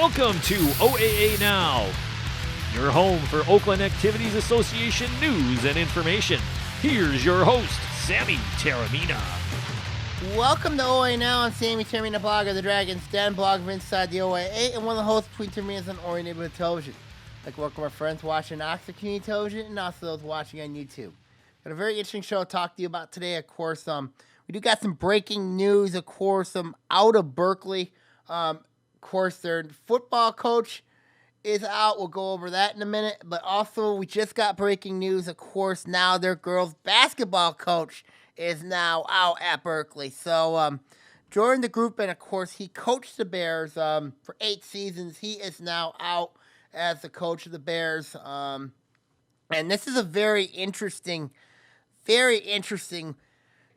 Welcome to OAA Now, your home for Oakland Activities Association news and information. Here's your host, Sammy Taramina. Welcome to OAA Now. I'm Sammy Taramina, blogger of the Dragon's Den, blog of Inside the OAA, and one of the hosts between Termina's and Orion Neighborhood Television. I'd like to welcome our friends watching Oxford Community Television and also those watching on YouTube. Got a very interesting show to talk to you about today. Of course, we do got some breaking news, of course, out of Berkeley. Of course, their football coach is out. We'll go over that in a minute. But also, we just got breaking news. Of course, now their girls' basketball coach is now out at Berkeley. So, Jordan DeGruppen, of course, he coached the Bears for 8 seasons. He is now out as the coach of the Bears. And this is a very interesting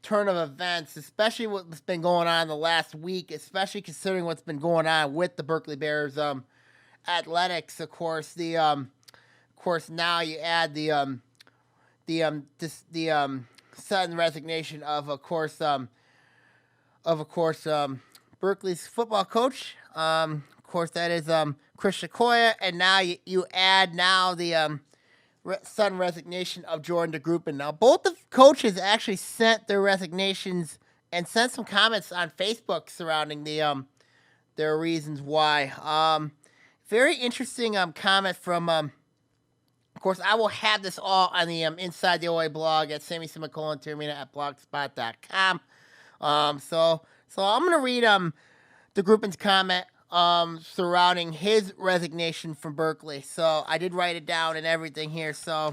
turn of events, especially what's been going on the last week, especially considering what's been going on with the Berkeley Bears athletics. Of course, now you add the sudden resignation of Berkeley's football coach. Of course, that is Chris Shakoya, and now you add now the sudden resignation of Jordan DeGruppen. Now, both the coaches actually sent their resignations and sent some comments on Facebook surrounding their reasons why. Very interesting comment from. Of course, I will have this all on the Inside the OA blog at SammySemicolonTermina at blogspot.com. So I'm gonna read DeGruppen's comment surrounding his resignation from Berkeley. So I did write it down and everything here. So,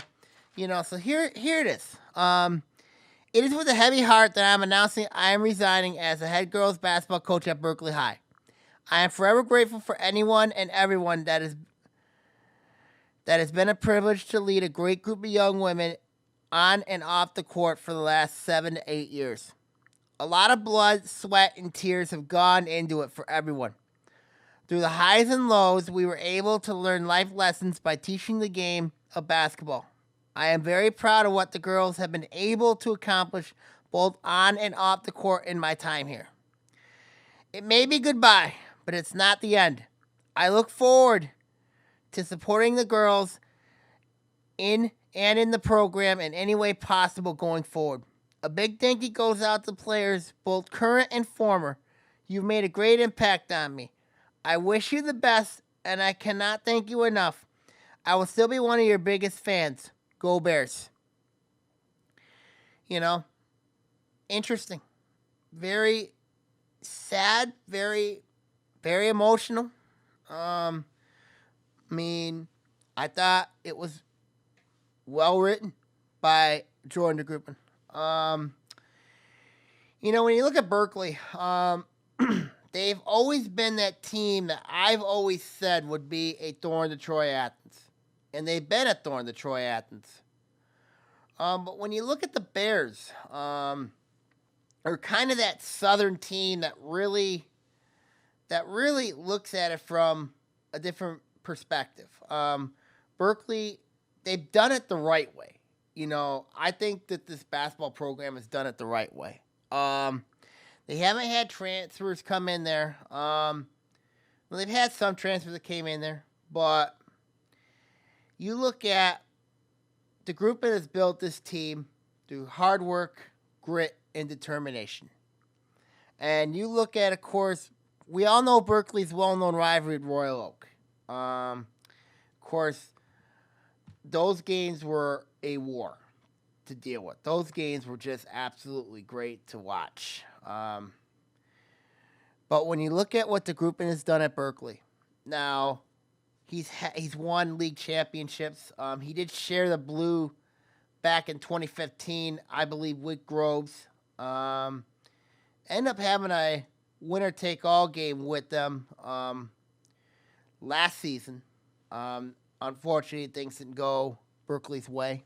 so here it is. It is with a heavy heart that I'm announcing I am resigning as the head girls basketball coach at Berkeley High. I am forever grateful for anyone and everyone that has been a privilege to lead a great group of young women on and off the court for the last 7 to 8 years. A lot of blood, sweat, and tears have gone into it for everyone. Through the highs and lows, we were able to learn life lessons by teaching the game of basketball. I am very proud of what the girls have been able to accomplish both on and off the court in my time here. It may be goodbye, but it's not the end. I look forward to supporting the girls in the program in any way possible going forward. A big thank you goes out to players, both current and former. You've made a great impact on me. I wish you the best, and I cannot thank you enough. I will still be one of your biggest fans. Go Bears. Interesting. Very sad, very, very emotional. I thought it was well written by Jordan DeGruppen. When you look at Berkeley, they've always been that team that I've always said would be a thorn to Troy Athens. And they've been a thorn to Troy Athens. But when you look at the Bears, are kind of that southern team that really looks at it from a different perspective. Berkeley, they've done it the right way. I think that this basketball program has done it the right way. They haven't had transfers come in there. They've had some transfers that came in there, but you look at the group that has built this team through hard work, grit, and determination. And you look at, of course, we all know Berkeley's well-known rivalry with Royal Oak. Of course, those games were a war to deal with. Those games were just absolutely great to watch. But when you look at what DeGruppen has done at Berkeley, now he's won league championships. He did share the blue back in 2015, I believe, with Groves. Ended up having a winner-take-all game with them last season. Unfortunately, things didn't go Berkeley's way.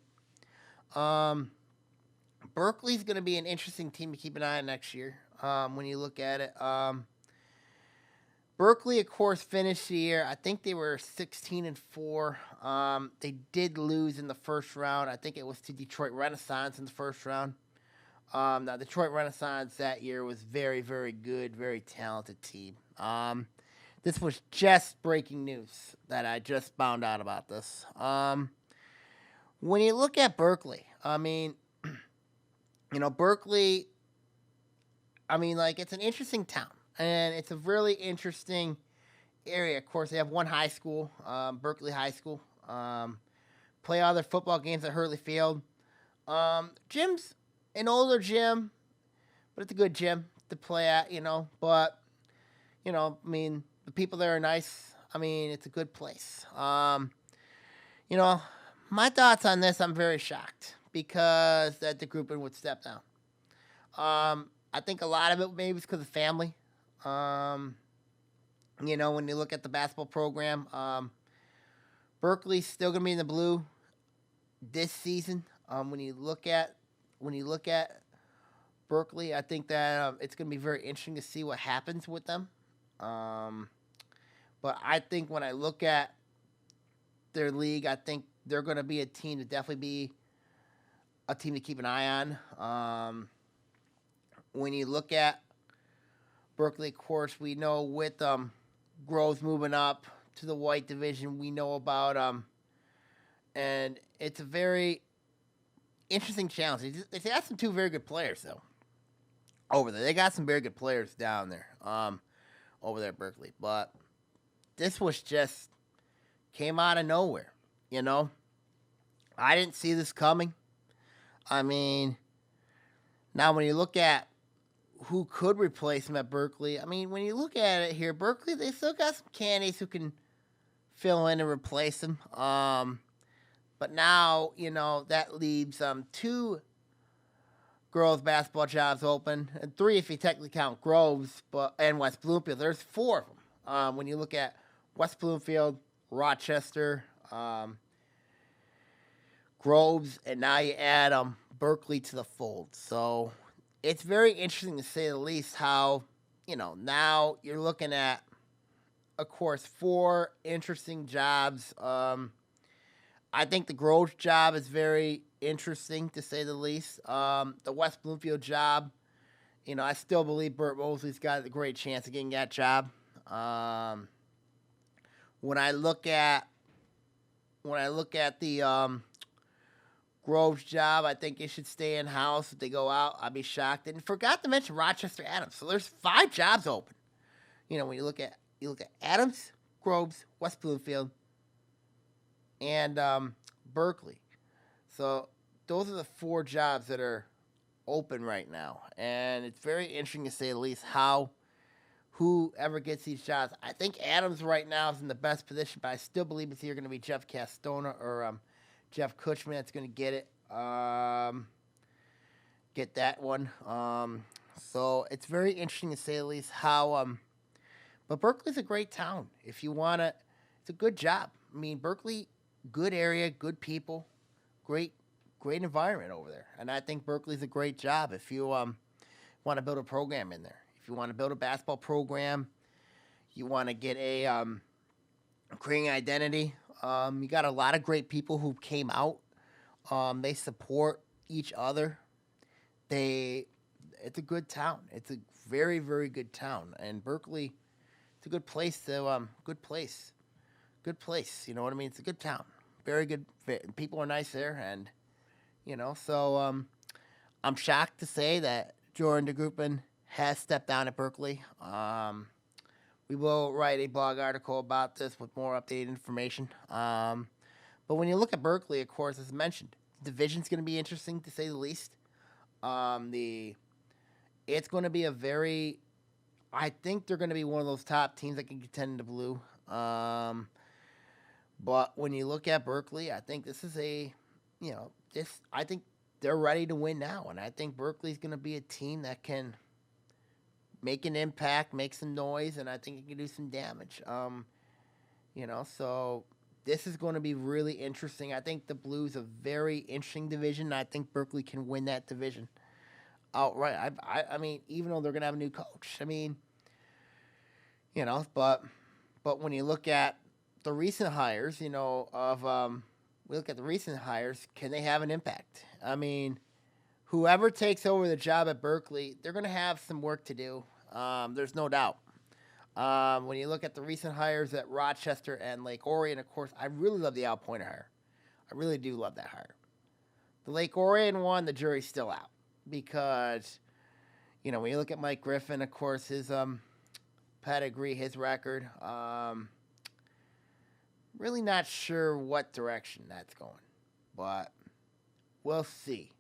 Berkeley's going to be an interesting team to keep an eye on next year when you look at it. Berkeley, of course, finished the year. I think they were 16-4. They did lose in the first round. I think it was to Detroit Renaissance in the first round. Now, Detroit Renaissance that year was very, very good, very talented team. this was just breaking news that I just found out about this. When you look at Berkeley, I mean, Berkeley, I mean, like, it's an interesting town, and it's a really interesting area. Of course, they have one high school, Berkeley High School. Play all their football games at Hurley Field. Gym's an older gym, but it's a good gym to play at, But, I mean, the people there are nice. I mean, it's a good place. My thoughts on this, I'm very shocked because that the grouping would step down. I think a lot of it maybe is because of family. When you look at the basketball program, Berkeley's still gonna be in the blue this season. When you look at Berkeley, I think that it's gonna be very interesting to see what happens with them. But I think when I look at their league, I think they're gonna be a team to definitely be a team to keep an eye on. When you look at Berkeley, of course, we know with Groves moving up to the white division, we know about and it's a very interesting challenge. They got some two very good players though over there. They got some very good players down there, over there at Berkeley. But this was just came out of nowhere. I didn't see this coming. I mean, now when you look at who could replace him at Berkeley, I mean, when you look at it here, Berkeley, they still got some candidates who can fill in and replace him. But now, that leaves 2 girls basketball jobs open, and 3 if you technically count Groves, and West Bloomfield. There's 4 of them. When you look at West Bloomfield, Rochester, Groves, and now you add Berkeley to the fold. So it's very interesting to say the least how, now you're looking at, of course, 4 interesting jobs. I think the Groves job is very interesting to say the least. The West Bloomfield job, I still believe Burt Mosley's got a great chance of getting that job. When I look at the Groves job, I think it should stay in house. If they go out, I'll be shocked. And forgot to mention Rochester Adams. So there's 5 jobs open. When you look at Adams, Groves, West Bloomfield, and Berkeley. So those are the 4 jobs that are open right now, and it's very interesting to say the least how whoever gets these jobs. I think Adams right now is in the best position, but I still believe it's either going to be Jeff Castona or Jeff Kutchman that's going to get it. Get that one. So it's very interesting to say the least how. But Berkeley's a great town. If you want to, it's a good job. I mean, Berkeley, good area, good people, great environment over there. And I think Berkeley's a great job if you want to build a program in there. If you want to build a basketball program, you want to get a creating identity. You got a lot of great people who came out. They support each other. It's a good town. It's a very, very good town. And Berkeley, it's a good place to good place. You know what I mean? It's a good town. Very good. People are nice there, and so I'm shocked to say that Jordan DeGruppen has stepped down at Berkeley. We will write a blog article about this with more updated information. But when you look at Berkeley, of course, as mentioned, the division's going to be interesting to say the least. It's going to be I think they're going to be one of those top teams that can contend in the blue. But when you look at Berkeley, I think this is I think they're ready to win now. And I think Berkeley's going to be a team that can make an impact, make some noise, and I think it can do some damage. So this is going to be really interesting. I think the Blues a very interesting division. And I think Berkeley can win that division outright. I mean, even though they're going to have a new coach, I mean, but when you look at the recent hires, we look at the recent hires, can they have an impact? I mean, whoever takes over the job at Berkeley, they're going to have some work to do. There's no doubt. When you look at the recent hires at Rochester and Lake Orion, of course, I really love the Al Pointer hire. I really do love that hire. The Lake Orion one, the jury's still out because, when you look at Mike Griffin, of course, his pedigree, his record, really not sure what direction that's going, but we'll see.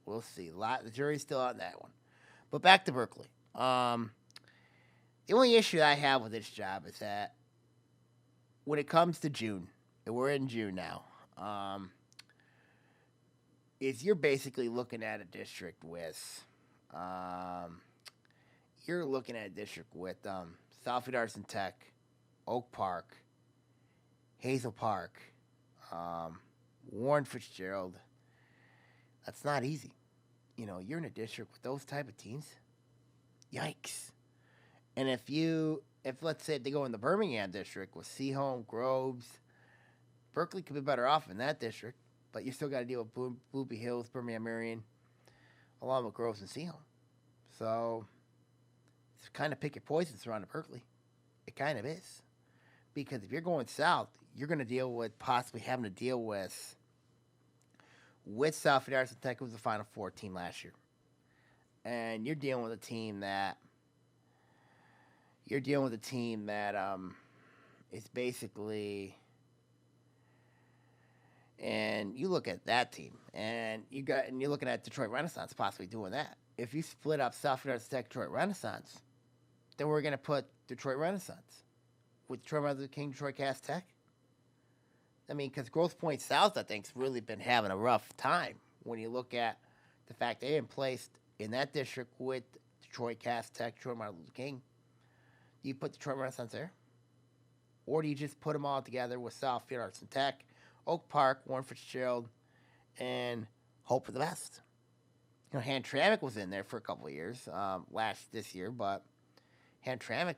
We'll see. The jury's still out on that one. But back to Berkeley. The only issue I have with this job is that when it comes to June, and we're in June now, is you're basically looking at a district with, Southfield Arts and Tech, Oak Park, Hazel Park, Warren Fitzgerald. That's not easy. You're in a district with those type of teams. Yikes. And if let's say they go in the Birmingham district with Seaholm, Groves, Berkeley could be better off in that district, but you still got to deal with Blueby Hills, Birmingham Marion, along with Groves and Seaholm. So it's kind of pick your poison surrounding Berkeley. It kind of is. Because if you're going south, you're going to possibly having to deal with Southfield Arts and Tech, who was the Final Four team last year. And you're dealing with a team that is basically, and you look at that team, and you're looking at Detroit Renaissance possibly doing that. If you split up Southfield Arts and Tech, Detroit Renaissance, then we're going to put Detroit Renaissance with Detroit Martin King, Detroit Cass Tech. I mean, because Grosse Pointe South, I think, has really been having a rough time when you look at the fact they ain't placed in that district with Detroit Cass Tech, Detroit Martin Luther King. Do you put Detroit Renaissance there? Or do you just put them all together with Southfield Arts and Tech, Oak Park, Warren Fitzgerald, and hope for the best? Hamtramck was in there for a couple of years this year, but Hamtramck,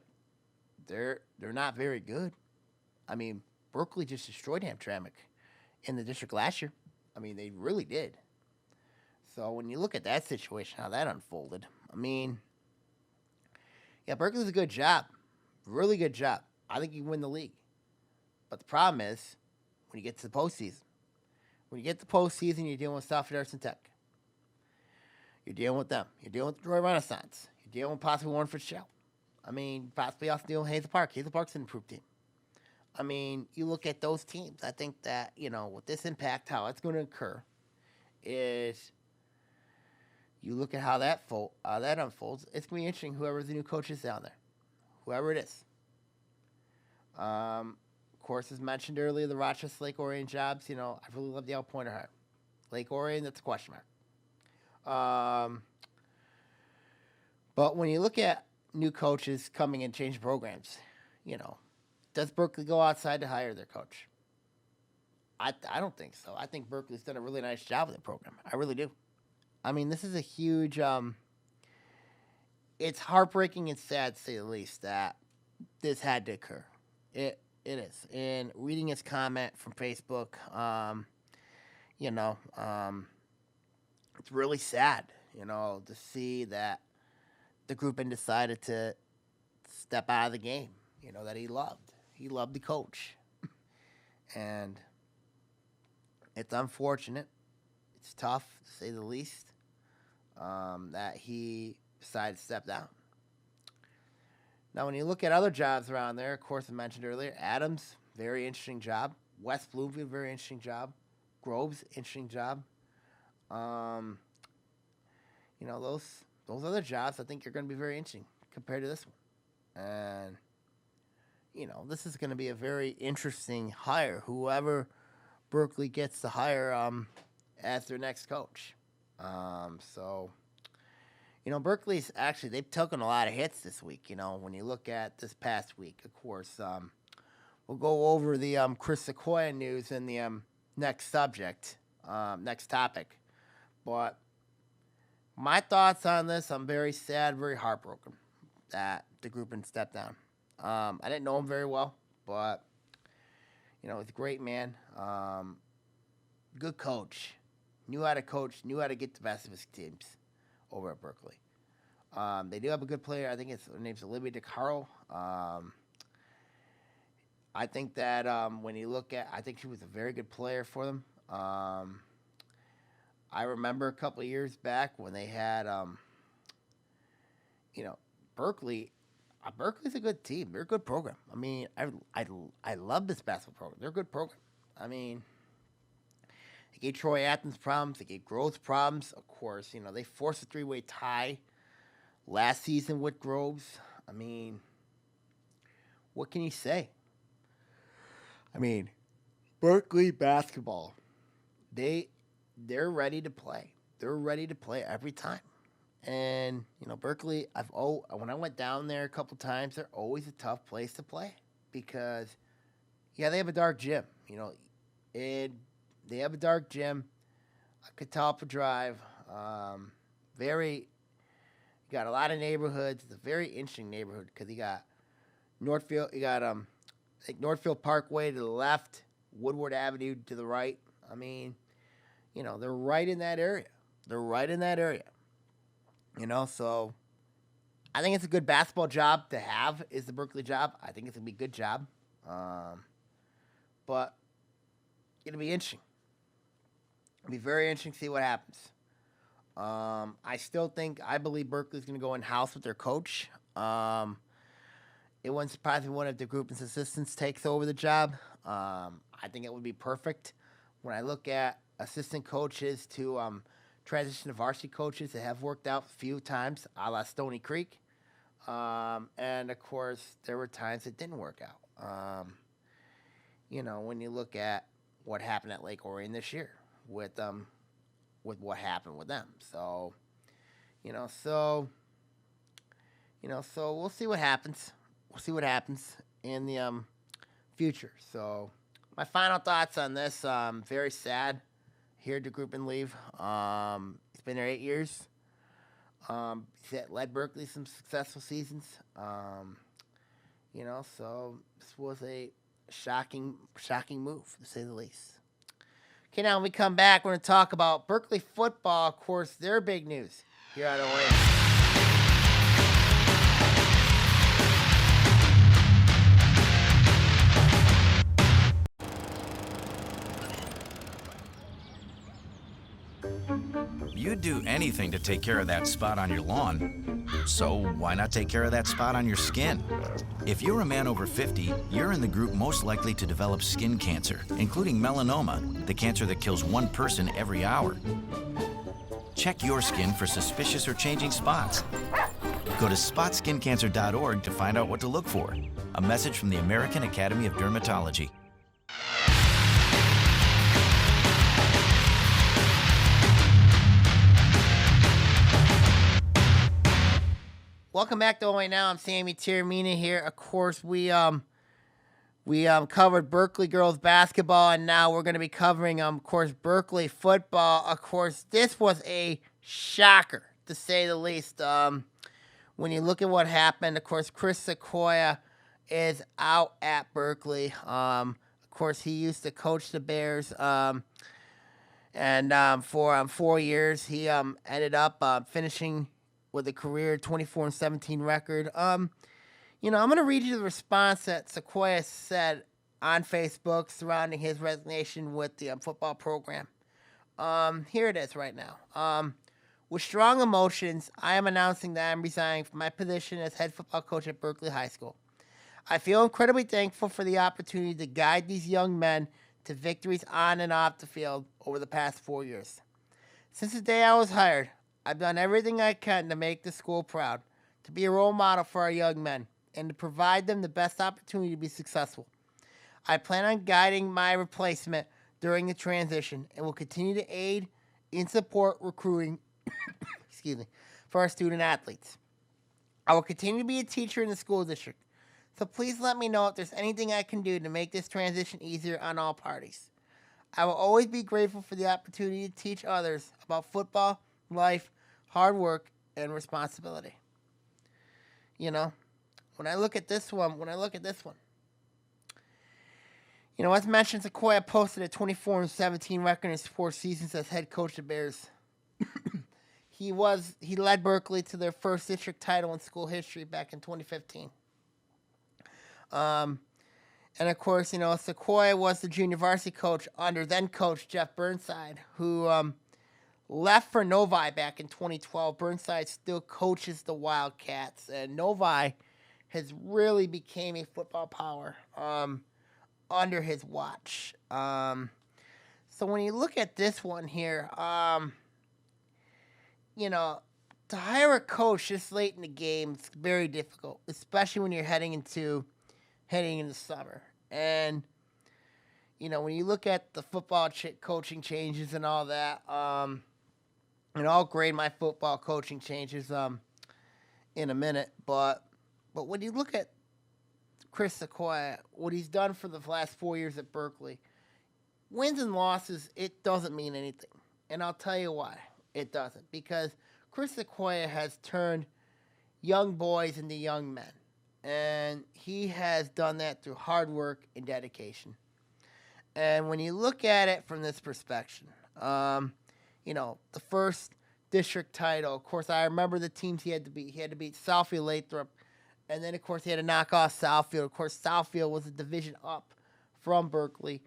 they're not very good. I mean, Berkeley just destroyed Hamtramck in the district last year. I mean, they really did. So when you look at that situation, how that unfolded, I mean, yeah, Berkeley's a good job. Really good job. I think you can win the league. But the problem is, when you get to the postseason, you're dealing with Southfield Arts and Tech. You're dealing with them. You're dealing with Detroit Renaissance. You're dealing with possibly Warren Fitzgerald. I mean, possibly also dealing with Hazel Park. Hazel Park's an improved team. I mean, you look at those teams. I think that, with this impact, how it's going to occur is you look at how that unfolds. It's going to be interesting, whoever the new coach is down there, whoever it is. Of course, as mentioned earlier, the Rochester Lake Orion jobs, I really love the Al Pointer hire. Lake Orion, that's a question mark. But when you look at new coaches coming and changing programs, does Berkeley go outside to hire their coach? I don't think so. I think Berkeley's done a really nice job with the program. I really do. I mean, this is a huge, it's heartbreaking and sad, to say the least, that this had to occur. It is. And reading his comment from Facebook, it's really sad, to see that the group had decided to step out of the game, that he loved. He loved the coach. And it's unfortunate. It's tough, to say the least, that he decided to step down. Now, when you look at other jobs around there, of course, I mentioned earlier, Adams, very interesting job. West Bloomfield, very interesting job. Groves, interesting job. Those other jobs, I think, are going to be very interesting compared to this one. And, this is going to be a very interesting hire. Whoever Berkeley gets to hire as their next coach. Berkeley's actually, they've taken a lot of hits this week, when you look at this past week. Of course, we'll go over the Chris Sequoia news in the next topic. But my thoughts on this, I'm very sad, very heartbroken that the group had stepped down. I didn't know him very well, but, he's a great man. Good coach. Knew how to coach, knew how to get the best of his teams over at Berkeley. They do have a good player. I think her name's Olivia DeCaro. I think that when you look at, I think she was a very good player for them. I remember a couple of years back when they had, Berkeley. Berkeley's a good team. They're a good program. I mean, I love this basketball program. They're a good program. I mean, they gave Troy Athens problems. They gave Groves problems. Of course, they forced a 3-way tie last season with Groves. I mean, what can you say? I mean, Berkeley basketball, they're ready to play. They're ready to play every time. And, Berkeley, when I went down there a couple times, they're always a tough place to play because, they have a dark gym, and they have a dark gym, Catalpa Drive, you got a lot of neighborhoods. It's a very interesting neighborhood because you got Northfield, Northfield Parkway to the left, Woodward Avenue to the right. I mean, they're right in that area. So I think it's a good basketball job to have is the Berkeley job. I think it's going to be a good job. But it'll be interesting. It'll be very interesting to see what happens. I believe Berkeley's going to go in-house with their coach. It wouldn't surprise me if the group assistants takes over the job. I think it would be perfect. When I look at assistant coaches to transition to varsity coaches, that have worked out a few times, a la Stony Creek. And, of course, there were times it didn't work out. When you look at what happened at Lake Orion this year with what happened with them. So we'll see what happens. We'll see what happens in the future. So my final thoughts on this, very sad. Here to group and leave. He's been there 8 years. He's led Berkeley some successful seasons. So this was a shocking move, to say the least. Okay, now when we come back, we're going to talk about Berkeley football. Of course, their big news here at OAA. You'd do anything to take care of that spot on your lawn. So why not take care of that spot on your skin? If you're a man over 50, you're in the group most likely to develop skin cancer, including melanoma, the cancer that kills one person every hour. Check your skin for suspicious or changing spots. Go to spotskincancer.org to find out what to look for. A message from the American Academy of Dermatology. Welcome back to OAA Now. I'm Sammy Tiramina here. Of course, we covered Berkeley girls basketball, and now we're going to be covering, of course, Berkeley football. Of course, this was a shocker, to say the least. When you look at what happened, of course, Chris Sequoia is out at Berkeley. Of course, he used to coach the Bears, and for 4 years, he ended up finishing with a career 24-17 record. I'm going to read you the response that Sequoia said on Facebook surrounding his resignation with the football program. Here it is right now. With strong emotions, I am announcing that I'm resigning from my position as head football coach at Berkeley High School. I feel incredibly thankful for the opportunity to guide these young men to victories on and off the field over the past 4 years. Since the day I was hired, I've done everything I can to make the school proud, to be a role model for our young men, and to provide them the best opportunity to be successful. I plan on guiding my replacement during the transition and will continue to aid and support recruiting for our student athletes. I will continue to be a teacher in the school district, so please let me know if there's anything I can do to make this transition easier on all parties. I will always be grateful for the opportunity to teach others about football, life, hard work, and responsibility. When I look at this one, as mentioned, Sequoia posted a 24-17 record in his 4 seasons as head coach of the Bears. he led Berkeley to their first district title in school history back in 2015. And of course, Sequoia was the junior varsity coach under then coach Jeff Burnside, who left for Novi back in 2012. Burnside still coaches the Wildcats, and Novi has really became a football power under his watch. So when you look at this one here, to hire a coach this late in the game is very difficult, especially when you're heading into summer. And when you look at the football coaching changes and all that, and I'll grade my football coaching changes in a minute, but when you look at Chris Sequoia, what he's done for the last 4 years at Berkeley, wins and losses, it doesn't mean anything. And I'll tell you why it doesn't. Because Chris Sequoia has turned young boys into young men. And he has done that through hard work and dedication. And when you look at it from this perspective, the first district title, of course, I remember the teams he had to beat. He had to beat Southfield, Lathrop, and then, of course, he had to knock off Southfield. Of course, Southfield was a division up from Berkeley.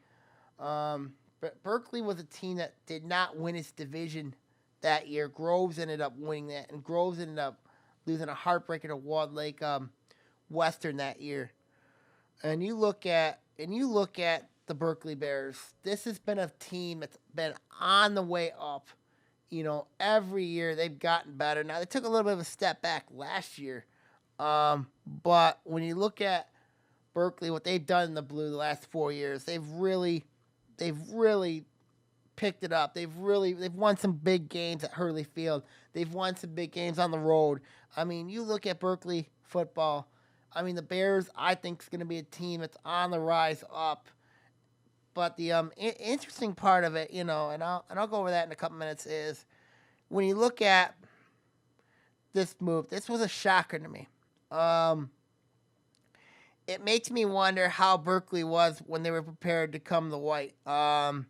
But Berkeley was a team that did not win its division that year. Groves ended up winning that, and Groves ended up losing a heartbreaker to Walled Lake Western that year. And you look at the Berkeley Bears. This has been a team that's been on the way up. Every year they've gotten better. Now they took a little bit of a step back last year, but when you look at Berkeley, what they've done in the blue the last 4 years, they've really picked it up. They've won some big games at Hurley Field. They've won some big games on the road. I mean, you look at Berkeley football. I mean, the Bears, I think, is going to be a team that's on the rise up. But the interesting part of it, and I'll go over that in a couple minutes, is when you look at this move, this was a shocker to me. It makes me wonder how Berkeley was when they were prepared to come the white. They're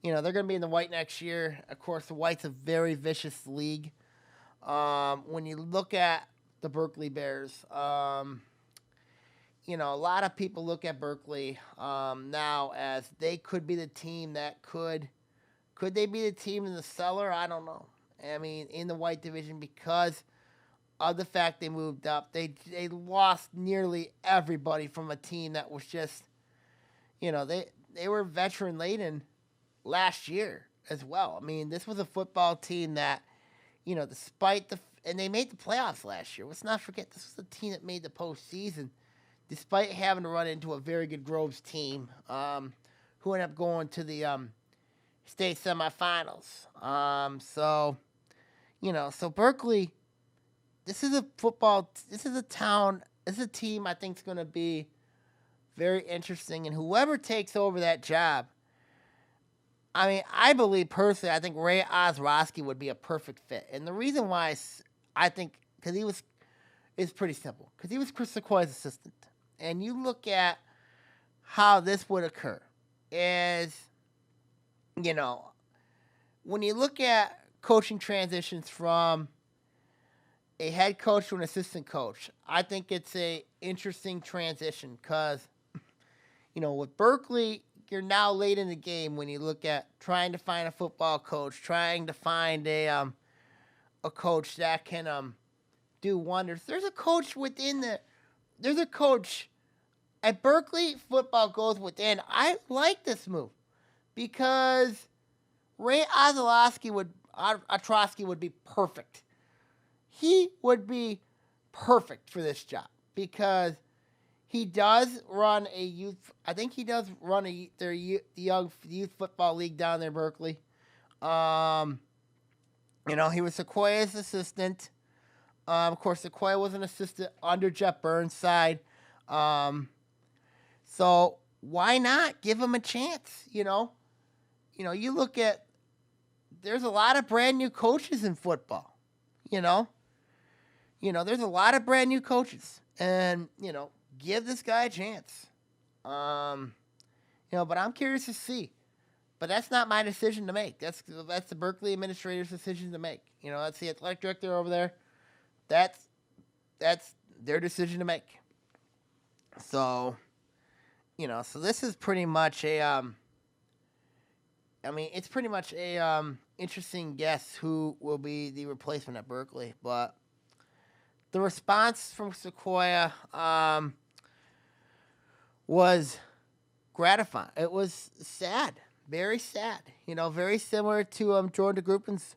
going to be in the white next year. Of course, the white's a very vicious league. When you look at the Berkeley Bears, a lot of people look at Berkeley now as they could be the team that could they be the team in the cellar? I don't know. I mean, in the white division, because of the fact they moved up, they lost nearly everybody from a team that was just, they were veteran laden last year as well. I mean, this was a football team that, despite and they made the playoffs last year. Let's not forget, this was the team that made the postseason, despite having to run into a very good Groves team, who ended up going to the state semifinals. So Berkeley, this is a team I think is going to be very interesting. And whoever takes over that job, I mean, I believe personally, I think Ray Ozrowski would be a perfect fit. And the reason why I think, it's pretty simple. Because he was Chris Sequoia's assistant. And you look at how this would occur is, when you look at coaching transitions from a head coach to an assistant coach, I think it's a interesting transition because, with Berkeley, you're now late in the game when you look at trying to find a football coach, trying to find a coach that can do wonders. There's a coach at Berkeley. Football goes within. I like this move because Ray Ozrowski would be perfect. He would be perfect for this job because he does run a youth. I think he does run their young youth football league down there in Berkeley. He was Sequoia's assistant. Of course, Sequoia was an assistant under Jeff Burnside. So why not give him a chance? You look at, there's a lot of brand new coaches in football. There's a lot of brand new coaches, and give this guy a chance. But I'm curious to see. But that's not my decision to make. That's the Berkeley administrator's decision to make. That's the athletic director over there. That's their decision to make. So, so this is pretty much it's pretty much a interesting guess who will be the replacement at Berkeley. But the response from Sequoia was gratifying. It was sad, very sad. Very similar to Jordan DeGruppen's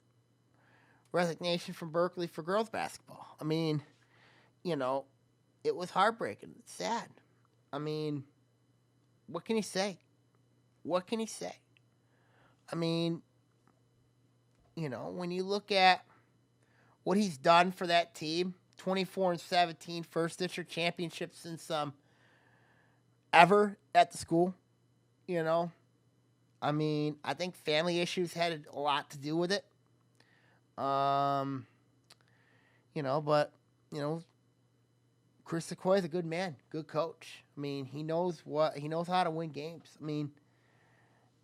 resignation from Berkeley for girls basketball. It was heartbreaking. It's sad. What can he say? When you look at what he's done for that team, 24-17, first district championship since ever at the school. I think family issues had a lot to do with it. Chris Sequoia is a good man, good coach. He knows how to win games.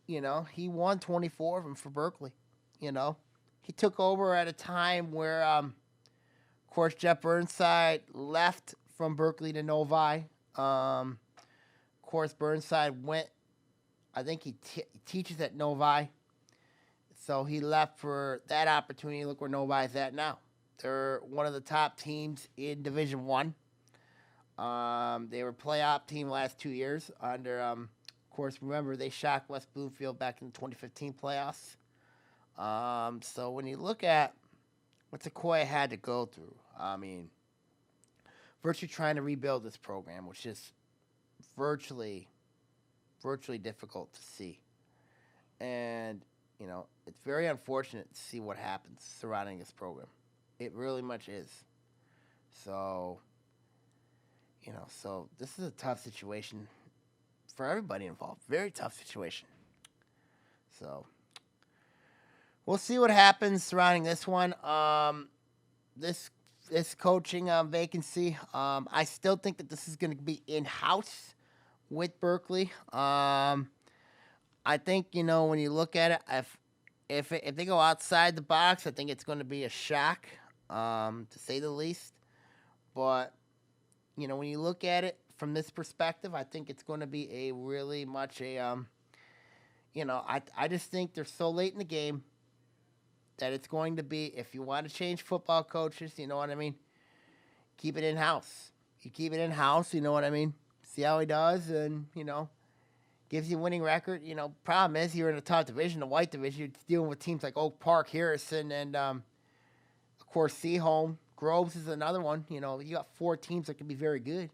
He won 24 of them for Berkeley. He took over at a time where, of course, Jeff Burnside left from Berkeley to Novi. Of course, Burnside went, I think he teaches at Novi. So he left for that opportunity. Look where Novi's at now. They're one of the top teams in Division One. They were a playoff team last 2 years under, of course, remember they shocked West Bloomfield back in the 2015 playoffs. So when you look at what Sequoia had to go through, virtually trying to rebuild this program, which is virtually difficult to see. And, it's very unfortunate to see what happens surrounding this program. It really much is. So, so this is a tough situation for everybody involved. Very tough situation. So, we'll see what happens surrounding this one. This coaching vacancy, I still think that this is going to be in-house with Berkeley. I think, when you look at it, if they go outside the box, I think it's going to be a shock, to say the least. But, when you look at it from this perspective, I think it's going to be a really much I just think they're so late in the game that it's going to be, if you want to change football coaches, you know what I mean? Keep it in-house. You keep it in-house, you know what I mean? See how he does, and, gives you a winning record. Problem is, you're in a top division, the white division. You're dealing with teams like Oak Park, Harrison, and, of course, Seaholm. Groves is another one. You got 4 teams that can be very good.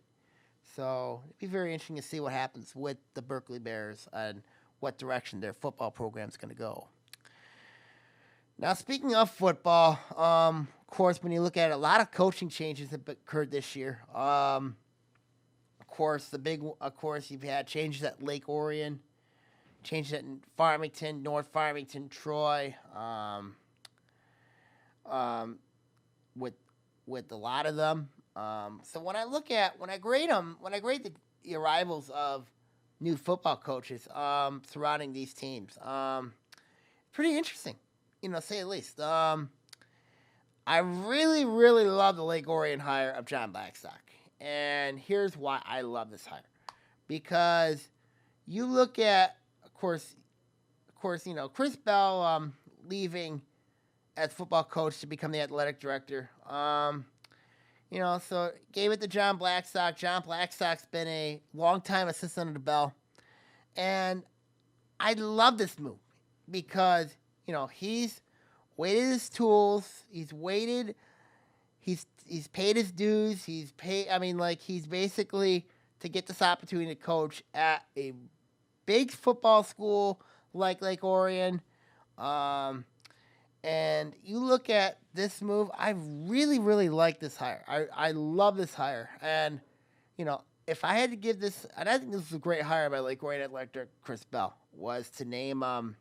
So it'd be very interesting to see what happens with the Berkeley Bears and what direction their football program is going to go. Now, speaking of football, of course, when you look at it, a lot of coaching changes have occurred this year. Of course, you've had changes at Lake Orion, changes at Farmington, North Farmington, Troy, with a lot of them. So when I grade the arrivals of new football coaches surrounding these teams, pretty interesting, say the least. I really, really love the Lake Orion hire of John Blackstock. And here's why I love this hire. Because you look at, of course, Chris Bell leaving as football coach to become the athletic director. So gave it to John Blackstock. John Blackstock's been a longtime assistant under Bell. And I love this move because, he's weighted his tools. He's paid his dues. He's basically to get this opportunity to coach at a big football school like Lake Orion. And you look at this move, I really, really like this hire. I love this hire. And, if I had to give this, and I think this is a great hire by Lake Orion athletic director Chris Bell, was to name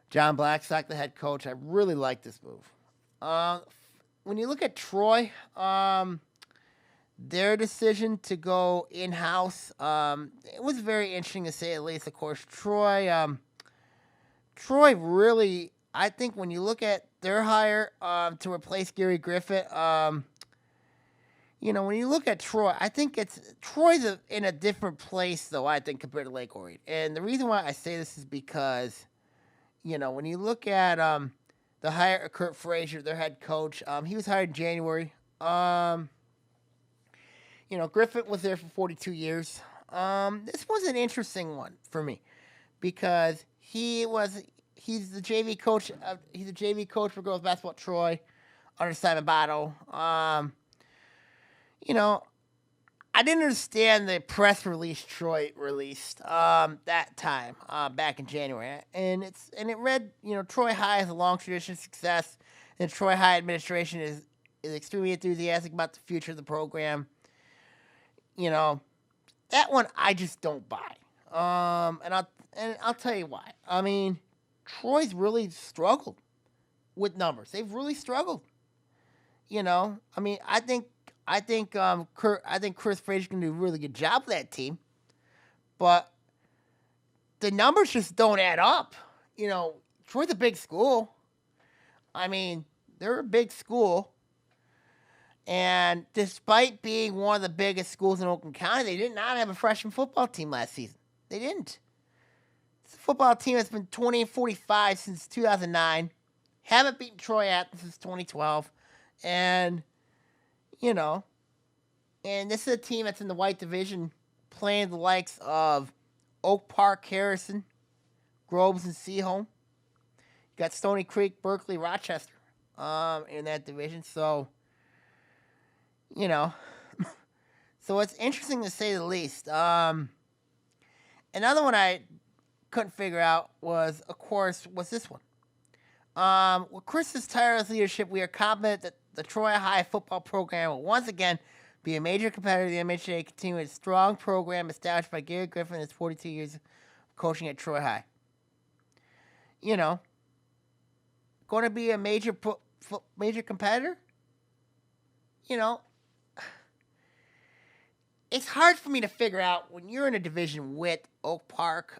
John Blackstock the head coach. I really like this move. When you look at Troy, their decision to go in-house, it was very interesting to say the least. Of course, Troy really, I think when you look at their hire to replace Gary Griffith, when you look at Troy, I think Troy's in a different place, though, I think, compared to Lake Orion. And the reason why I say this is because, when you look at the hire of Kurt Frazier, their head coach, he was hired in January. Griffith was there for 42 years. This was an interesting one for me because he's the JV coach. He's a JV coach for girls basketball at Troy under Simon Botto. I didn't understand the press release Troy released that time back in January, and it read, Troy High has a long tradition of success, and Troy High administration is extremely enthusiastic about the future of the program. That one I just don't buy. And I'll tell you why. I mean, Troy's really struggled with numbers. They've really struggled. I think Chris Frazier can do a really good job with that team, but the numbers just don't add up. Troy's a big school. I mean, they're a big school. And despite being one of the biggest schools in Oakland County, they did not have a freshman football team last season. They didn't. It's a football team that's been 20-45 since 2009. Haven't beaten Troy Athens since 2012. And, and this is a team that's in the white division playing the likes of Oak Park, Harrison, Groves, and Seaholm. You got Stony Creek, Berkeley, Rochester in that division. So, so it's interesting to say the least. Another one I couldn't figure out was this one. With Chris's tireless leadership, we are confident that the Troy High football program will once again be a major competitor in the MHA, continuing its strong program established by Gary Griffin in his 42 years of coaching at Troy High. Going to be a major competitor? It's hard for me to figure out when you're in a division with Oak Park,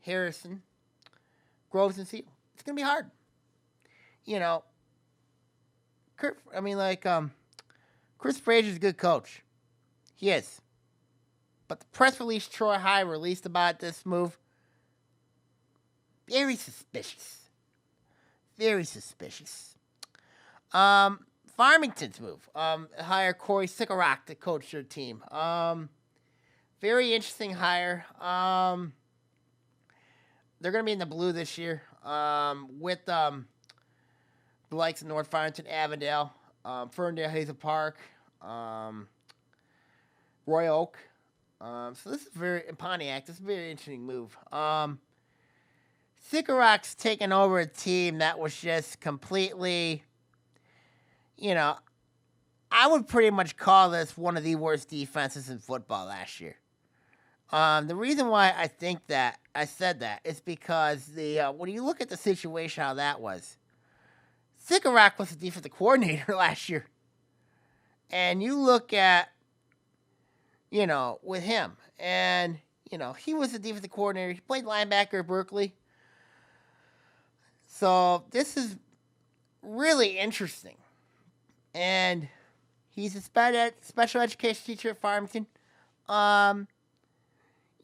Harrison, Groves, and Seal. It's going to be hard. Chris Frazier's a good coach. He is. But the press release Troy High released about this move, very suspicious. Very suspicious. Farmington's move. Hire Corey Sikarak to coach their team. Very interesting hire. They're going to be in the blue this year with the likes of North Farmington, Avondale, Ferndale, Hazel Park, Roy Oak. So this is Pontiac. This is a very interesting move. Sikarak's taken over a team that was just completely, I would pretty much call this one of the worst defenses in football last year. The reason why I said that is because when you look at the situation, how that was, Sikarak was the defensive coordinator last year. And you look at, with him, and, he was the defensive coordinator. He played linebacker at Berkeley. So this is really interesting. And he's a special education teacher at Farmington. When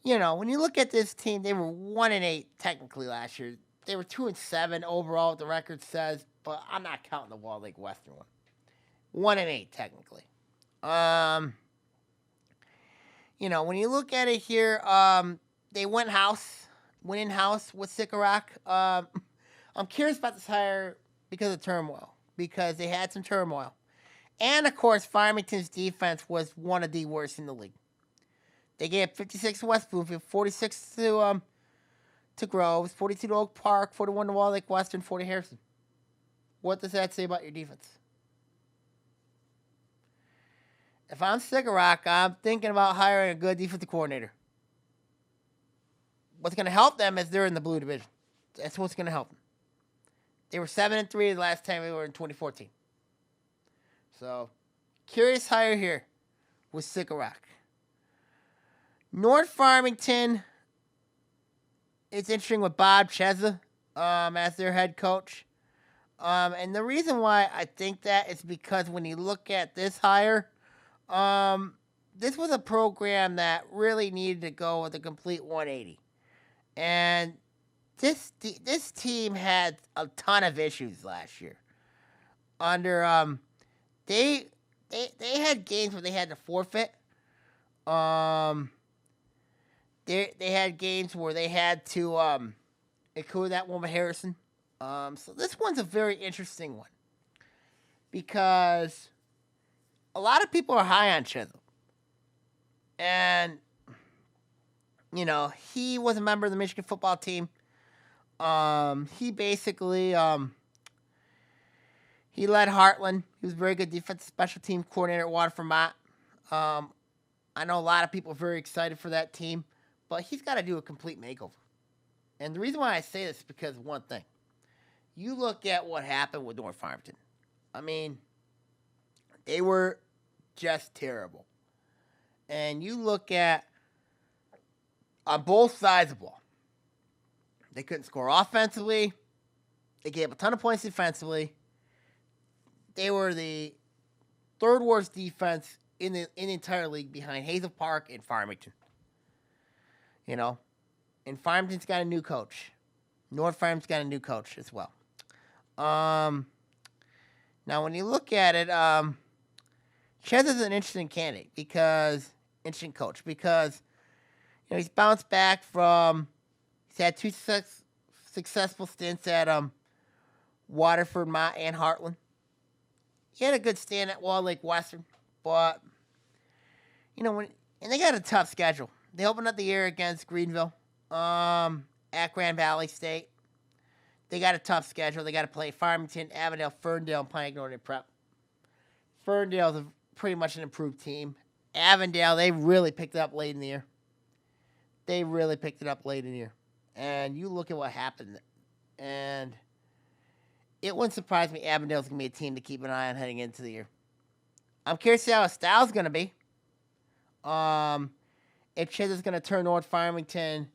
you look at this team, they were 1-8 technically last year. They were 2-7 overall, the record says, but I'm not counting the Wall Lake Western one. 1-8 technically. When you look at it here, they went in-house with Sikarak. I'm curious about this hire because of turmoil, because they had some turmoil. And, of course, Farmington's defense was one of the worst in the league. They gave 56 to West Bloomfield, 46 to Groves, 42 to Oak Park, 41 to Wall Lake Western, 40 to Harrison. What does that say about your defense? If I'm Sikarak, I'm thinking about hiring a good defensive coordinator. What's going to help them is they're in the blue division. That's what's going to help them. They were 7-3 the last time they were in 2014. So, curious hire here. with Sycamore. North Farmington, it's interesting with Bob Chesa as their head coach. And the reason why I think that is because when you look at this hire, this was a program that really needed to go with a complete 180. And this team had a ton of issues last year. They had games where they had to forfeit. They had games where they had to include that one with Harrison. So this one's a very interesting one because a lot of people are high on Chisholm. And, he was a member of the Michigan football team. He basically, he led Heartland. He was a very good defensive special team coordinator at Waterford Mott. I know a lot of people are very excited for that team, but he's got to do a complete makeover. And the reason why I say this is because of one thing. You look at what happened with North Farmington. I mean, they were just terrible. And you look at on both sides of the ball. They couldn't score offensively. They gave a ton of points defensively. They were the third worst defense in the entire league behind Hazel Park and Farmington. And Farmington's got a new coach. North Farmington's got a new coach as well. Now, when you look at it, Chez is an interesting candidate interesting coach because, he's bounced back from, he's had two successful stints at Waterford, Mott, and Heartland. He had a good stint at Wall Lake Western, but, and they got a tough schedule. They opened up the year against Greenville, at Grand Valley State. They got a tough schedule. They got to play Farmington, Avondale, Ferndale, and Pine Northern Prep. Ferndale's pretty much an improved team. Avondale, they really picked it up late in the year. And you look at what happened. And it wouldn't surprise me Avondale's going to be a team to keep an eye on heading into the year. I'm curious to see how Styles going to be. If Chez is going to turn North Farmington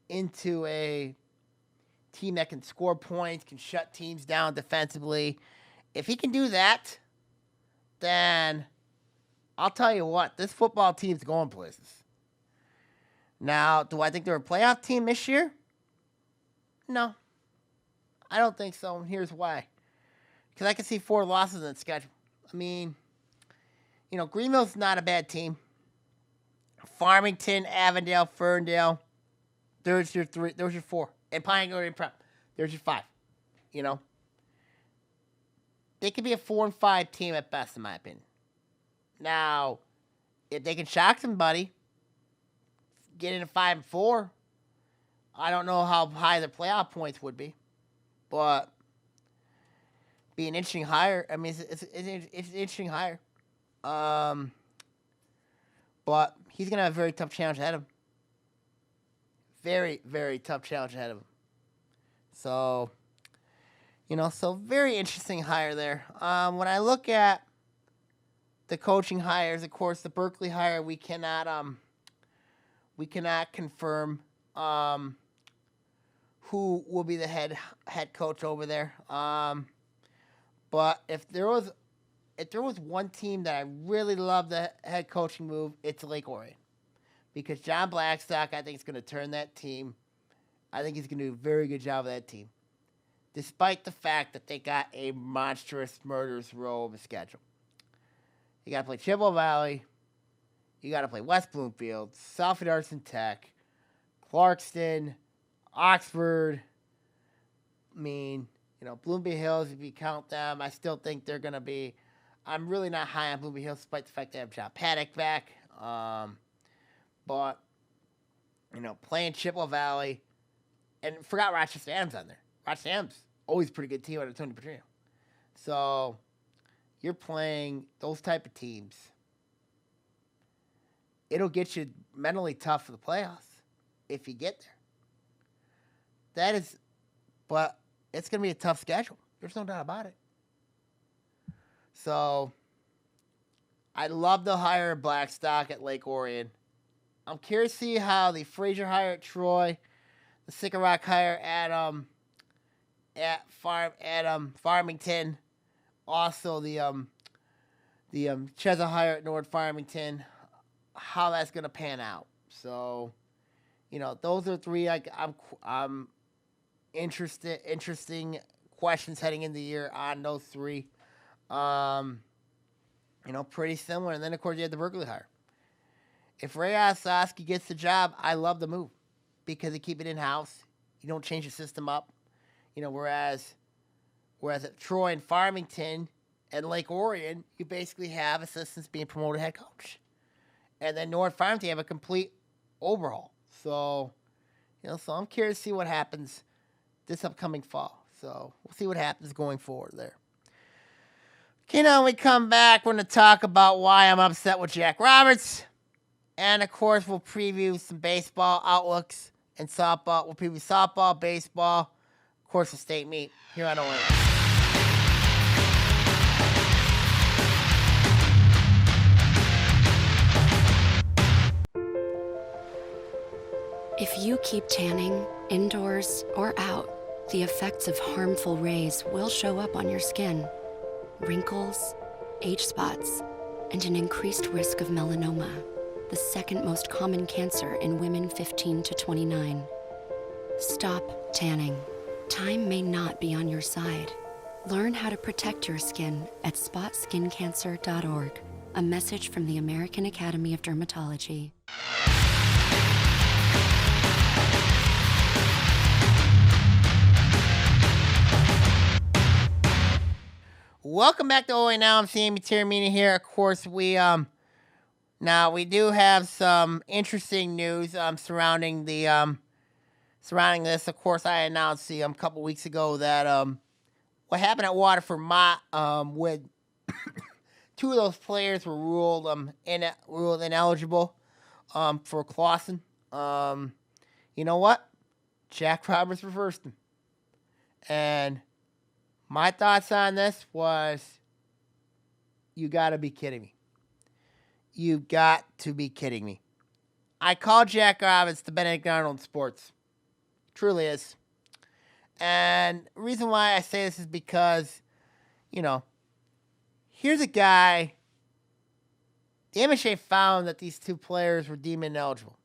into a team that can score points, can shut teams down defensively. If he can do that, then I'll tell you what, this football team's going places. Now, do I think they're a playoff team this year? No. I don't think so, and here's why. Because I can see 4 losses in the schedule. I mean, Greenville's not a bad team. Farmington, Avondale, Ferndale, there's your 3, there's your 4. And Pioneer and Prep, there's your 5. They could be a 4-5 team at best, in my opinion. Now, if they can shock somebody, get into 5-4, I don't know how high the playoff points would be, but be an interesting hire. I mean, it's an interesting hire. But he's gonna have a very tough challenge ahead of him. Very, very tough challenge ahead of him. So, so very interesting hire there. When I look at the coaching hires, of course, the Berkeley hire, we cannot confirm who will be the head coach over there. But if there was one team that I really love the head coaching move, it's Lake Orion. Because John Blackstock, I think, is going to turn that team. I think he's going to do a very good job of that team. Despite the fact that they got a monstrous, murderous row of a schedule. You got to play Chippewa Valley. You got to play West Bloomfield, Southfield Arts Tech, Clarkston, Oxford. I mean, Bloomfield Hills, if you count them, I still think they're going to be. I'm really not high on Bloomfield Hills, despite the fact they have John Paddock back. But, playing Chippewa Valley, and forgot Rochester Adams on there. Rochester Adams, always a pretty good team under Tony Petrino. So, you're playing those type of teams. It'll get you mentally tough for the playoffs if you get there. But it's going to be a tough schedule. There's no doubt about it. So, I'd love to hire Blackstock at Lake Orion. I'm curious to see how the Fraser hire at Troy, the Sycamore hire at Farmington, also the Chesa hire at North Farmington, how that's gonna pan out. So, those are three I'm interesting questions heading into the year on those three. Pretty similar. And then of course you had the Berkeley hire. If Ray Osowski gets the job, I love the move because they keep it in house. You don't change the system up. Whereas at Troy and Farmington and Lake Orion, you basically have assistants being promoted head coach. And then North Farmington have a complete overhaul. So, so I'm curious to see what happens this upcoming fall. So we'll see what happens going forward there. Okay, now when we come back, we're going to talk about why I'm upset with Jack Roberts. And, of course, we'll preview some baseball outlooks and softball. We'll preview softball, baseball, of course, the state meet here on OAA. If you keep tanning, indoors or out, the effects of harmful rays will show up on your skin. Wrinkles, age spots, and an increased risk of melanoma, the second most common cancer in women 15 to 29. Stop tanning. Time may not be on your side. Learn how to protect your skin at spotskincancer.org. A message from the American Academy of Dermatology. Welcome back to OAA Now. I'm Sammy Taramini here. Of course, we do have some interesting news surrounding this. Of course, I announced a couple weeks ago that what happened at Waterford Mott with two of those players were ruled ineligible for Clawson. You know what? Jack Roberts reversed them, and my thoughts on this was, you got to be kidding me. You got to be kidding me. I call Jack Roberts the Benedict Arnold sports. Truly is. And the reason why I say this is because, here's a guy. The MHA found that these two players were deemed ineligible.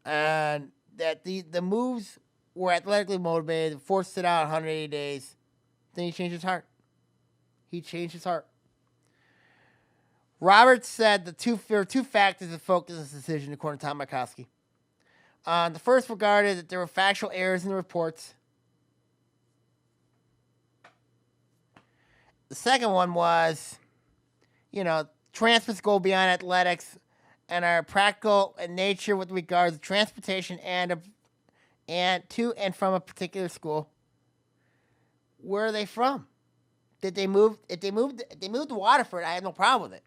And that the moves were athletically motivated, forced it out 180 days. Then he changed his heart. Roberts said there were two factors that focused this decision, according to Tom Markowski. The first regarded that there were factual errors in the reports. The second one was, transfers go beyond athletics and are practical in nature with regards to transportation and to and from a particular school. Where are they from? Did they move? If they moved to Waterford, I had no problem with it.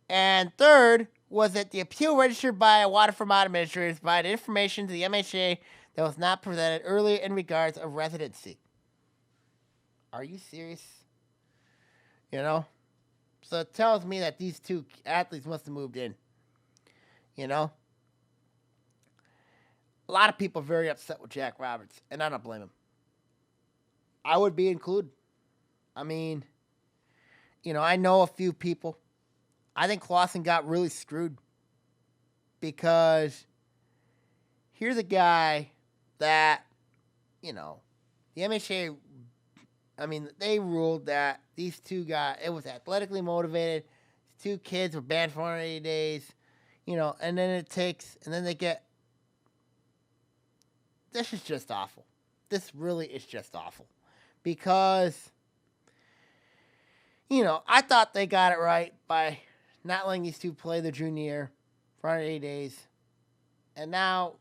And third was that the appeal registered by a Waterford Mott administrator provided information to the MHA that was not presented earlier in regards of residency. Are you serious? So it tells me that these two athletes must have moved in. A lot of people are very upset with Jack Roberts, and I don't blame him. I would be included. I mean, I know a few people. I think Clawson got really screwed because here's a guy that, the MHA, they ruled that these two guys, it was athletically motivated. Two kids were banned for 180 days, and then they get, this is just awful. This really is just awful because, I thought they got it right by not letting these two play their junior year for 180 days. And now,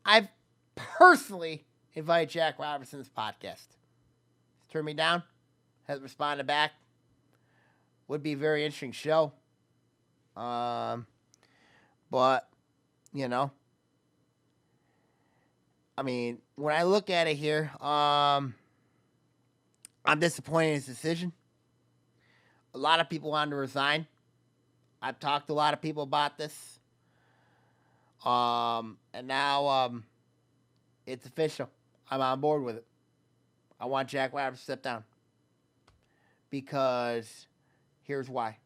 I've personally invited Jack Roberts to this podcast. He's turned me down, hasn't responded back. Would be a very interesting show. But, when I look at it here, I'm disappointed in his decision. A lot of people wanted to resign. I've talked to a lot of people about this. And now it's official. I'm on board with it. I want Jack Roberts to step down. Because here's why.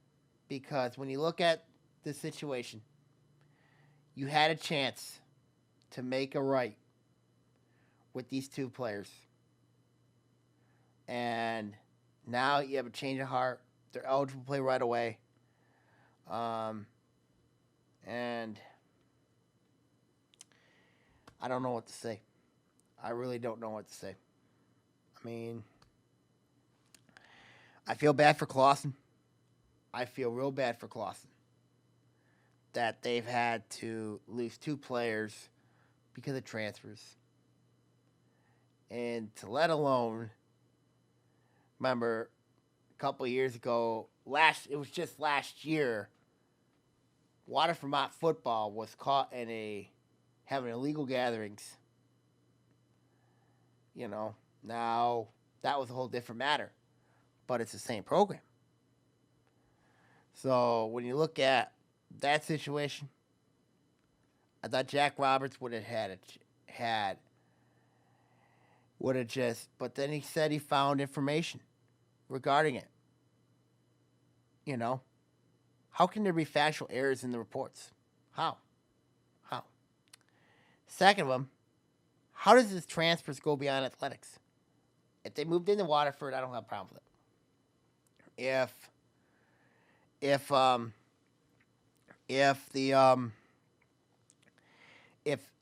Because when you look at the situation, you had a chance to make a right with these two players. And now you have a change of heart. They're eligible to play right away. And I don't know what to say. I really don't know what to say. I mean, I feel bad for Clausen. I feel real bad for Clausen that they've had to lose two players because of transfers. And to let alone, remember, a couple of years ago, it was just last year, Waterford Vermont football was caught in having illegal gatherings. You know, now that was a whole different matter, but it's the same program. So when you look at that situation, I thought Jack Roberts would have but then he said he found information regarding it. You know, how can there be factual errors in the reports? How? Second of them, how does this transfers go beyond athletics? If they moved into Waterford, I don't have a problem with it.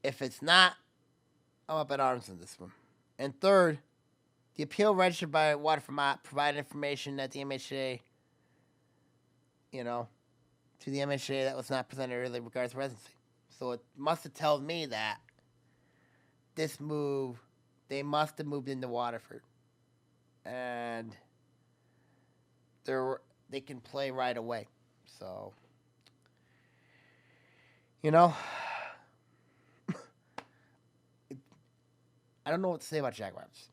If it's not, I'm up at arms on this one. And third, the appeal registered by Waterford Vermont provided information that the MHA, to the MHA that was not presented earlier regards to residency. So it must have told me that they must have moved into Waterford. And they can play right away. So, I don't know what to say about Jack Roberts.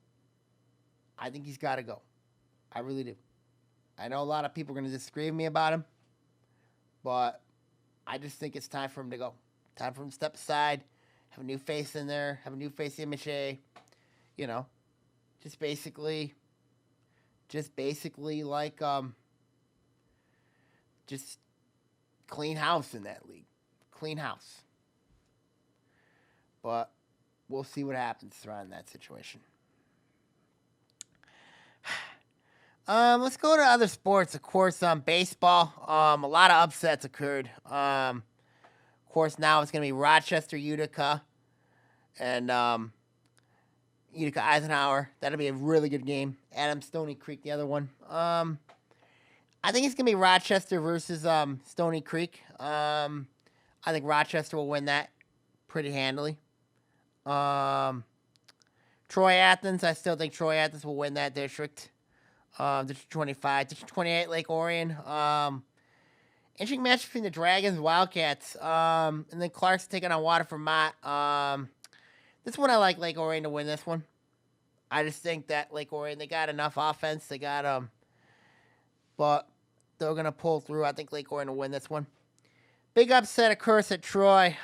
I think he's got to go. I really do. I know a lot of people are going to disagree with me about him, but I just think it's time for him to go. Time for him to step aside, have a new face in there, have a new face in MHA, just basically like, just clean house in that league. Clean house. But we'll see what happens around that situation. Let's go to other sports. Of course, baseball. A lot of upsets occurred. Of course, now it's going to be Rochester, Utica, and Utica Eisenhower. That'll be a really good game. Adams, Stony Creek, the other one. I think it's going to be Rochester versus Stony Creek. I think Rochester will win that pretty handily. Troy Athens, I still think Troy Athens will win that district. District 25. District 28, Lake Orion. Interesting match between the Dragons and Wildcats. And then Clark's taking on Waterford Vermont. This one I like Lake Orion to win this one. I just think that Lake Orion, they got enough offense. They got but they're gonna pull through. I think Lake Orion will win this one. Big upset occurs at Troy.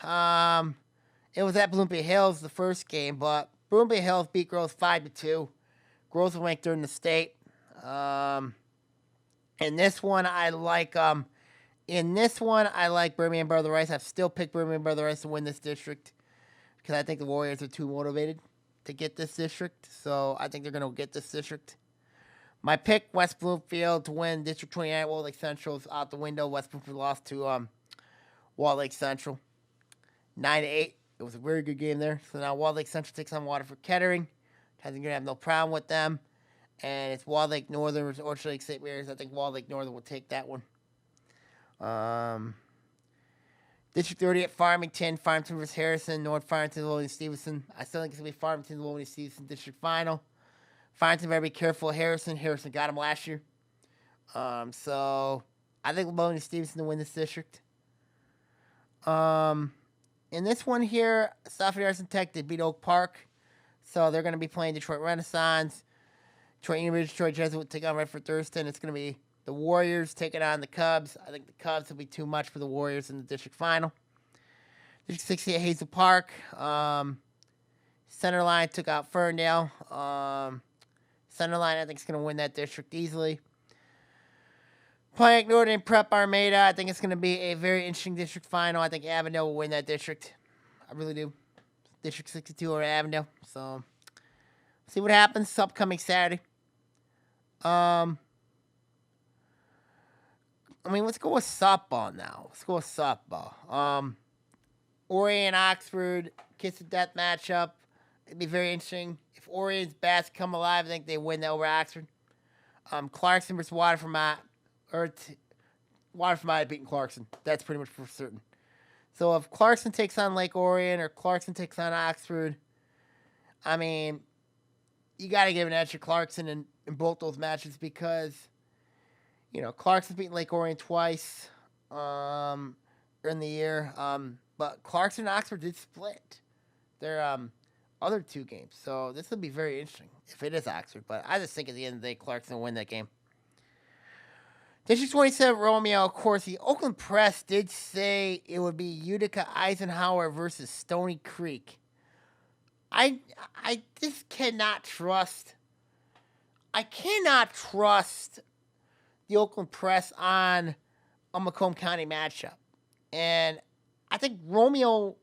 It was at Bloomfield Hills the first game, but Bloomfield Hills beat Groves 5-2. Groves will rank third in the state. In this one I like Birmingham Brother Rice. I've still picked Birmingham Brother Rice to win this district because I think the Warriors are too motivated to get this district. So I think they're going to get this district. My pick, West Bloomfield to win District 29. Wall Lake Central is out the window. West Bloomfield lost to Wall Lake Central 9-8. It was a very good game there. So now Wall Lake Central takes on Waterford Kettering. I think you're going to have no problem with them. And it's Wall Lake Northern versus Orchard Lake St. Mary's. I think Wall Lake Northern will take that one. District 30 at Farmington. Farmington versus Harrison. North Farmington, Lowell Stevenson. I still think it's going to be Farmington, Lowell Stevenson district final. Farmington better be careful of Harrison. Harrison got him last year. So I think Lowell Stevenson to win this district. In this one here, Southfield Arts and Tech, they beat Oak Park. So they're going to be playing Detroit Renaissance. Detroit University, Detroit Jesuit take on Redford Thurston. It's going to be the Warriors taking on the Cubs. I think the Cubs will be too much for the Warriors in the district final. District 60 at Hazel Park. Centerline took out Ferndale. Centerline, I think, is going to win that district easily. Pontiac Northern Prep Armada. I think it's going to be a very interesting district final. I think Avondale will win that district. I really do. District 62 or Avondale. So, see what happens upcoming Saturday. Let's go with softball now. Orion, Oxford, kiss of death matchup. It'd be very interesting. If Orion's bats come alive, I think they win over Oxford. Clarkson versus Waterford beating Clarkson. That's pretty much for certain. So if Clarkson takes on Lake Orion or Clarkson takes on Oxford, you got to give an edge to Clarkson in both those matches because, Clarkson's beaten Lake Orion twice in the year. But Clarkson and Oxford did split their other two games. So this will be very interesting if it is Oxford. But I just think at the end of the day, Clarkson will win that game. District 27, Romeo, of course, the Oakland Press did say it would be Utica Eisenhower versus Stony Creek. I just cannot trust. I cannot trust the Oakland Press on a Macomb County matchup. And I think Romeo,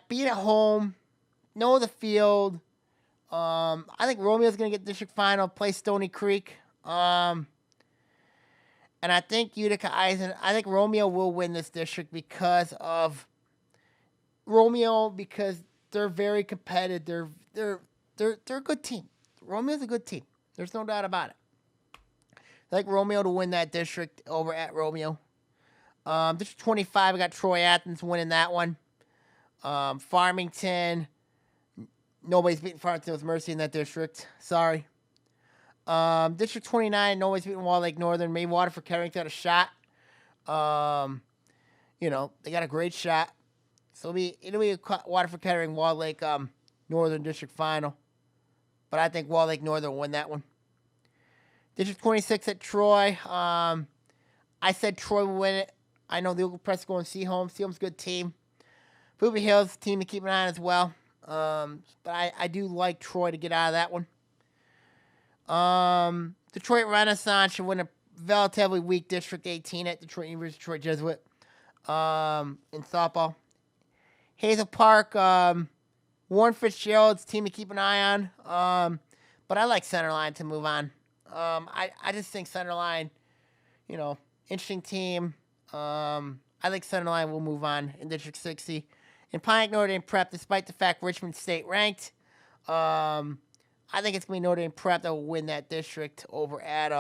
being at home, know the field. I think Romeo's going to get district final, play Stony Creek. And I think I think Romeo will win this district because they're very competitive. They're a good team. Romeo's a good team. There's no doubt about it. I like Romeo to win that district over at Romeo. District 25, I got Troy Athens winning that one. Farmington, nobody's beating Farmington with Mercy in that district. Sorry. District 29, nobody's beating Wall Lake Northern. Maybe Waterford Kettering got a shot. They got a great shot. So it'll be a Waterford Kettering Wall Lake Northern district final. But I think Wall Lake Northern will win that one. District 26 at Troy. I said Troy will win it. I know the Oakland Press is going to Seaholm. Seaholm's a good team. Booby Hills team to keep an eye on as well. But I do like Troy to get out of that one. Detroit Renaissance should win a relatively weak District 18 at Detroit University, Detroit Jesuit, in softball. Hazel Park, Warren Fitzgerald's team to keep an eye on. But I like Centerline to move on. I just think Centerline, interesting team. I think Centerline will move on in District 60. In Pontiac Notre Dame Prep, despite the fact Richmond State ranked, I think it's going to be Notre Dame Prep that will win that district over at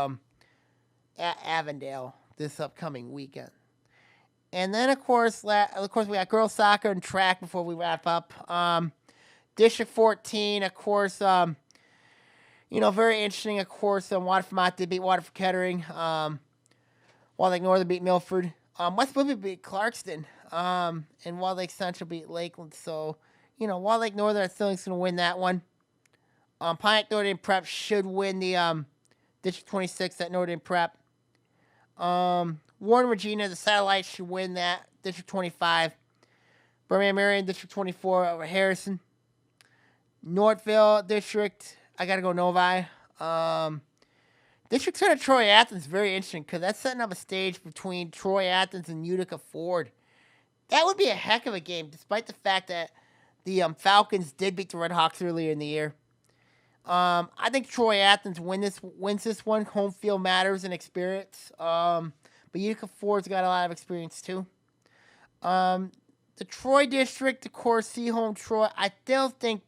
Avondale this upcoming weekend. And then, of course, we got girls soccer and track before we wrap up. District 14, of course, very interesting, of course. Waterford Mott did beat Waterford Kettering. Wall Lake Northern beat Milford. West Booby beat Clarkston. And Wall Lake Central beat Lakeland. So, Wall Lake Northern, I still think is going to win that one. Pontiac Notre Dame Prep should win the District 26 at Notre Dame Prep. Warren Regina, the satellite, should win that District 25. Birmingham Marion, District 24 over Harrison. Northville District, I got to go Novi. District 10 of Troy Athens, very interesting because that's setting up a stage between Troy Athens and Utica Ford. That would be a heck of a game, despite the fact that the Falcons did beat the Red Hawks earlier in the year. I think Troy Athens wins this one. Home field matters and experience. But Utica Ford's got a lot of experience too. The Troy district, of course, Seaholm, Troy. I still think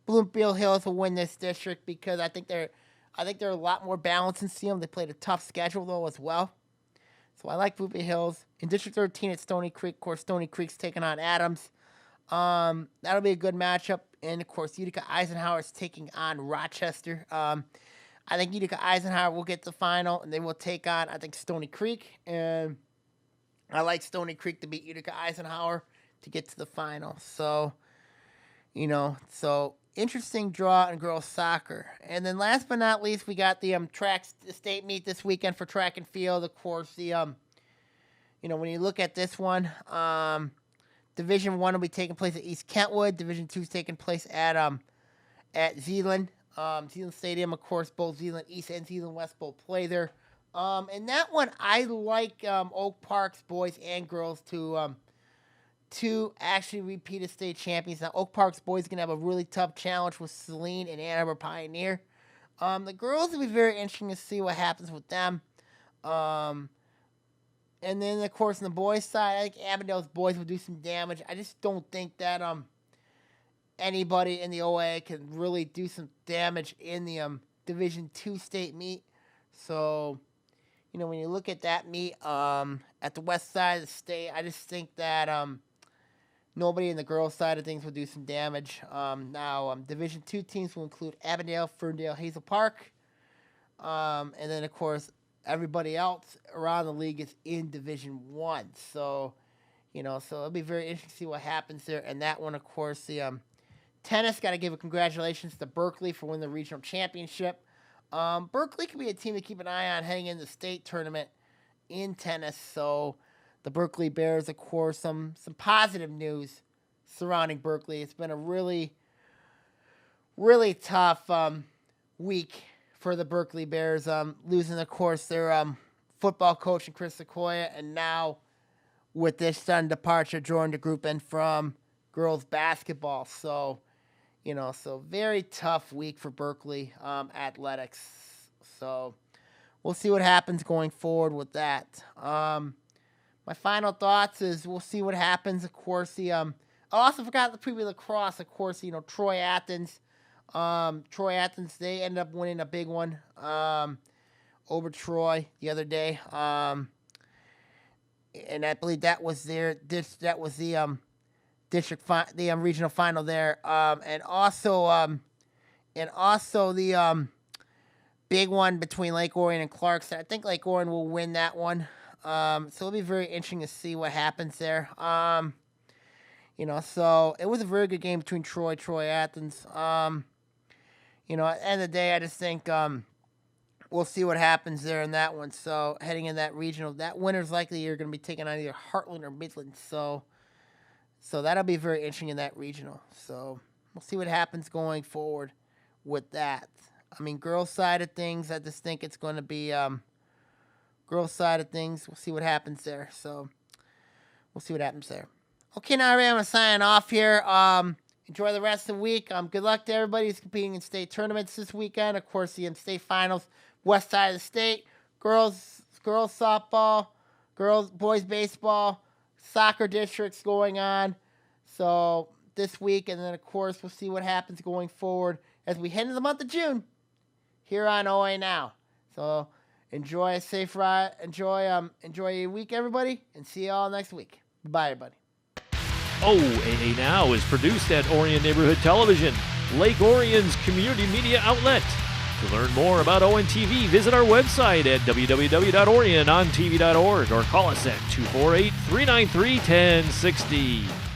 Bloomfield Hills will win this district because I think they're a lot more balanced in Seaholm. They played a tough schedule though as well. So I like Bloomfield Hills. In District 13 at Stony Creek, of course, Stony Creek's taking on Adams. That'll be a good matchup. And, of course, Utica Eisenhower is taking on Rochester. I think Utica Eisenhower will get the final, and they will take on, I think, Stony Creek. And I like Stony Creek to beat Utica Eisenhower to get to the final. So, interesting draw in girls soccer. And then last but not least, we got the state meet this weekend for track and field. Of course, the when you look at this one, Division 1 will be taking place at East Kentwood. Division 2 is taking place at Zeeland. Zeeland Stadium, of course, both Zeeland East and Zeeland West both play there. And that one, I like Oak Park's boys and girls to actually repeat as state champions. Now, Oak Park's boys are going to have a really tough challenge with Saline and Ann Arbor Pioneer. The girls will be very interesting to see what happens with them. And then, of course, on the boys' side, I think Avondale's boys will do some damage. I just don't think that anybody in the OAA can really do some damage in the Division 2 state meet. So, when you look at that meet at the west side of the state, I just think that nobody in the girls' side of things will do some damage. Now, Division 2 teams will include Avondale, Ferndale, Hazel Park. And then, of course, everybody else around the league is in Division 1. So, so it'll be very interesting to see what happens there. And that one, of course, the tennis, got to give a congratulations to Berkeley for winning the regional championship. Berkeley could be a team to keep an eye on heading into the state tournament in tennis. So the Berkeley Bears, of course, some positive news surrounding Berkeley. It's been a really, really tough week for the Berkeley Bears, losing, of course, their football coach, Chris Sequoia, and now with this sudden departure, joined the group in from girls basketball. So, so very tough week for Berkeley athletics. So we'll see what happens going forward with that. My final thoughts is we'll see what happens. Of course, I also forgot the preview lacrosse. Of course, Troy Athens. They ended up winning a big one over Troy the other day. And I believe that was the regional final there. And also the big one between Lake Orion and Clarkson. I think Lake Orion will win that one. So it'll be very interesting to see what happens there. So it was a very good game between Troy Athens. At the end of the day, I just think we'll see what happens there in that one. So heading in that regional, that winner's likely you're going to be taking on either Heartland or Midland. So that'll be very interesting in that regional. So we'll see what happens going forward with that. Girls' side of things, I just think it's going to be girls' side of things. We'll see what happens there. So we'll see what happens there. Okay, now I'm going to sign off here. Enjoy the rest of the week. Good luck to everybody who's competing in state tournaments this weekend. Of course, the state finals, west side of the state. Girls softball, boys baseball, soccer districts going on. So this week, and then of course we'll see what happens going forward as we head into the month of June here on OAA Now. So enjoy a safe ride. Enjoy your week, everybody, and see you all next week. Bye, everybody. OAA Now is produced at Orion Neighborhood Television, Lake Orion's community media outlet. To learn more about ONTV, visit our website at www.orionontv.org or call us at 248-393-1060.